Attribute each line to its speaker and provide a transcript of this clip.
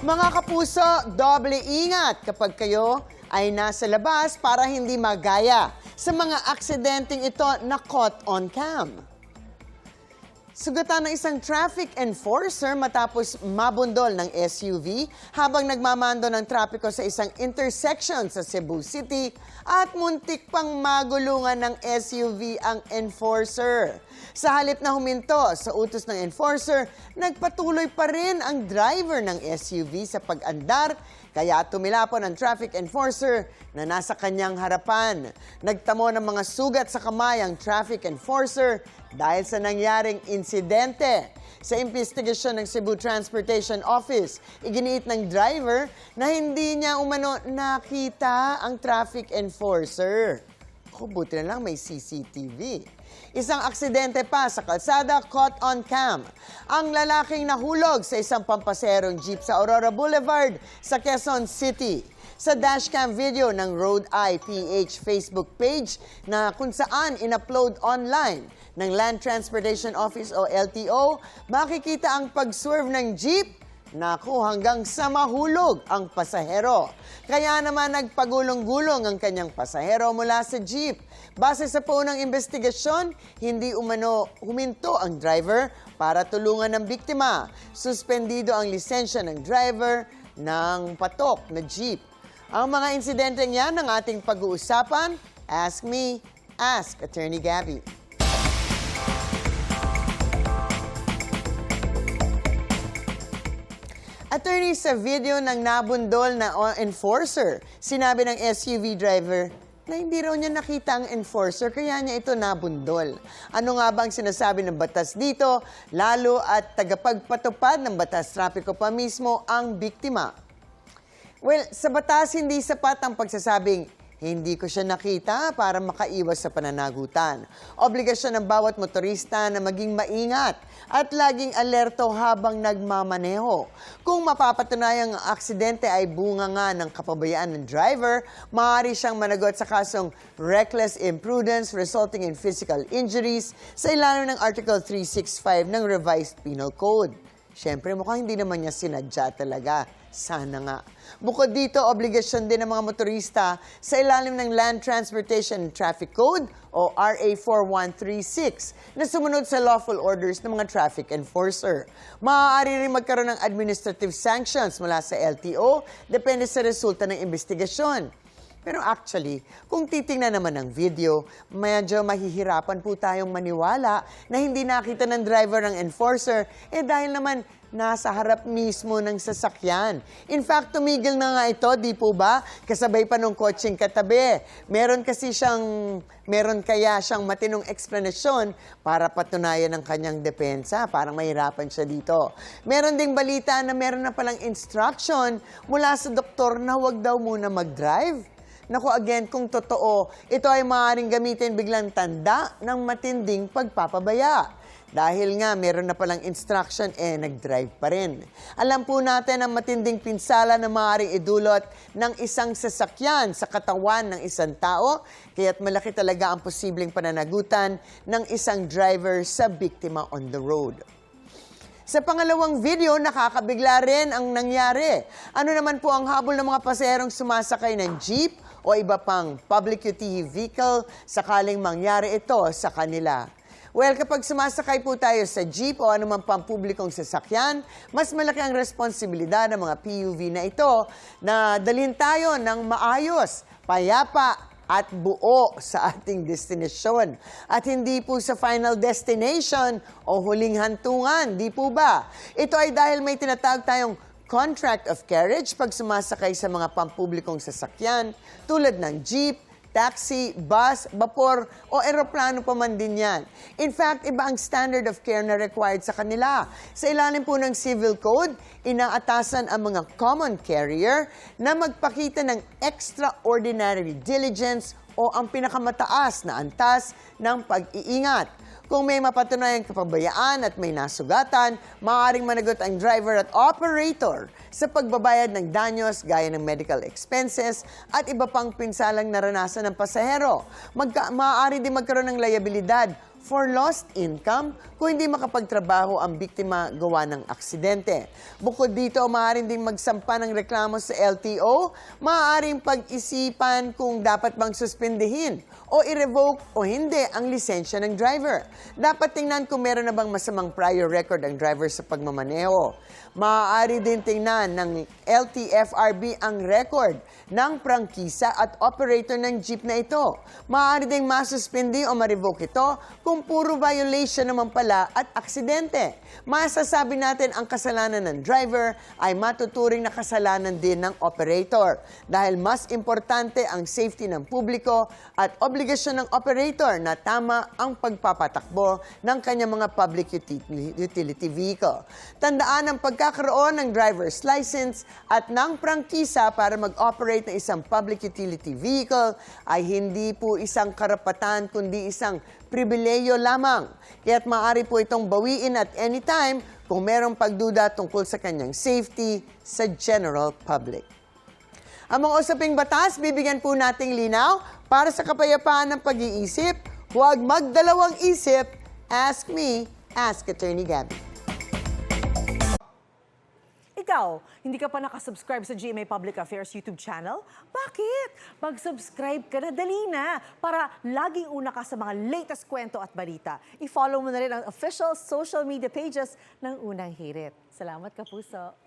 Speaker 1: Mga kapuso, doble ingat kapag kayo ay nasa labas para hindi magaya sa mga aksidenteng ito na caught on cam. Sugatan ng isang traffic enforcer matapos mabundol ng SUV habang nagmamando ng trapiko sa isang intersection sa Cebu City at muntik pang magulungan ng SUV ang enforcer. Sa halip na huminto sa utos ng enforcer, nagpatuloy pa rin ang driver ng SUV sa pag-andar kaya tumilapon ang traffic enforcer na nasa kanyang harapan. Nagtamo ng mga sugat sa kamay ang traffic enforcer dahil sa nangyaring insidente. Sa investigasyon ng Cebu Transportation Office, iginiit ng driver na hindi niya umano nakita ang traffic enforcer. Buti na lang may CCTV. Isang aksidente pa sa kalsada caught on cam. Ang lalaking nahulog sa isang pampaserong jeep sa Aurora Boulevard sa Quezon City. Sa dashcam video ng Road Eye PH Facebook page na kung saan in-upload online ng Land Transportation Office o LTO, makikita ang pag-swerve ng jeep. Naku, hanggang sa mahulog ang pasahero. Kaya naman nagpagulong-gulong ang kanyang pasahero mula sa jeep. Base sa punang investigasyon, hindi umano huminto ang driver para tulungan ng biktima. Suspendido ang lisensya ng driver ng patok na jeep. Ang mga insidenteng yan ang ating pag-uusapan. Ask me, ask Attorney Gabby. Attorney, sa video ng nabundol na enforcer, sinabi ng SUV driver na hindi raw niya nakita ang enforcer kaya niya ito nabundol. Ano nga bang sinasabi ng batas dito, lalo at tagapagpatupad ng batas trapiko pa mismo ang biktima? Well, sa batas hindi sapat ang pagsasabing hindi ko siya nakita para makaiwas sa pananagutan. Obligasyon ng bawat motorista na maging maingat at laging alerto habang nagmamaneho. Kung mapapatunayang ang aksidente ay bunga nga ng kapabayaan ng driver, maaari siyang managot sa kasong reckless imprudence resulting in physical injuries sa ilalim ng Article 365 ng Revised Penal Code. Siyempre, mukhang hindi naman niya sinadya talaga. Sana nga. Bukod dito, obligasyon din ng mga motorista sa ilalim ng Land Transportation and Traffic Code o RA 4136 na sumunod sa lawful orders ng mga traffic enforcer. Maaari rin magkaroon ng administrative sanctions mula sa LTO depende sa resulta ng investigasyon. Pero actually, kung titingnan naman ng video, medyo mahihirapan po tayong maniwala na hindi nakita ng driver ng enforcer dahil naman nasa harap mismo ng sasakyan. In fact, tumigil na nga ito, di po ba? Kasabay pa nung kotseng katabi. Meron kaya siyang matinong eksplanasyon para patunayan ang kanyang depensa. Parang mahirapan siya dito. Meron ding balita na meron na palang instruction mula sa doktor na huwag daw muna mag-drive. Naku, again, kung totoo, ito ay maaaring gamitin biglang tanda ng matinding pagpapabaya. Dahil nga, meron na palang instruction, nag-drive pa rin. Alam po natin ang matinding pinsala na maaaring idulot ng isang sasakyan sa katawan ng isang tao, kaya't malaki talaga ang posibleng pananagutan ng isang driver sa biktima on the road. Sa pangalawang video, nakakabigla rin ang nangyari. Ano naman po ang habol ng mga pasaherong sumasakay ng jeep o iba pang public utility vehicle sakaling mangyari ito sa kanila? Well, kapag sumasakay po tayo sa jeep o anumang pampublikong sasakyan, mas malaki ang responsibilidad ng mga PUV na ito na dalhin tayo ng maayos, payapa, at buo sa ating destinasyon. At hindi po sa final destination o huling hantungan, di po ba? Ito ay dahil may tinatawag tayong contract of carriage pag sumasakay sa mga pampublikong sasakyan tulad ng jeep, taxi, bus, vapor o eroplano pa man din yan. In fact, iba ang standard of care na required sa kanila. Sa ilalim po ng Civil Code, inaatasan ang mga common carrier na magpakita ng extraordinary diligence o ang pinakamataas na antas ng pag-iingat. Kung may mapatunayang kapabayaan at may nasugatan, maaaring managot ang driver at operator sa pagbabayad ng danyos gaya ng medical expenses at iba pang pinsalang naranasan ng pasahero. Maaari din magkaroon ng liabilidad for lost income kung hindi makapagtrabaho ang biktima gawa ng aksidente. Bukod dito, maaaring ding magsampa ng reklamo sa LTO, maaaring pag-isipan kung dapat bang suspendihin o i-revoke o hindi ang lisensya ng driver. Dapat tingnan kung meron na bang masamang prior record ang driver sa pagmamaneho. Maaari din tingnan ng LTFRB ang record ng prangkisa at operator ng jeep na ito. Maaari ding masuspindi o ma-revoke ito kung puro violation naman pala at aksidente. Masasabi natin ang kasalanan ng driver ay matuturing na kasalanan din ng operator dahil mas importante ang safety ng publiko at obligasyon ng operator na tama ang pagpapatakbo ng kanyang mga public utility vehicle. Tandaan ang pagkakaroon ng driver's license at ng prangkisa para mag-operate ng isang public utility vehicle ay hindi po isang karapatan kundi isang pribileyo lamang. Kaya't maaari po itong bawiin at anytime kung merong pagduda tungkol sa kanyang safety sa general public. Ang mga usaping batas, bibigyan po nating linaw para sa kapayapaan ng pag-iisip. Huwag magdalawang isip. Ask me, ask Attorney Gabby.
Speaker 2: Ikaw, hindi ka pa nakasubscribe sa GMA Public Affairs YouTube channel? Bakit? Mag-subscribe ka na, dali na, para laging una ka sa mga latest kwento at balita. I-follow mo na rin ang official social media pages ng Unang Hirit. Salamat, Kapuso.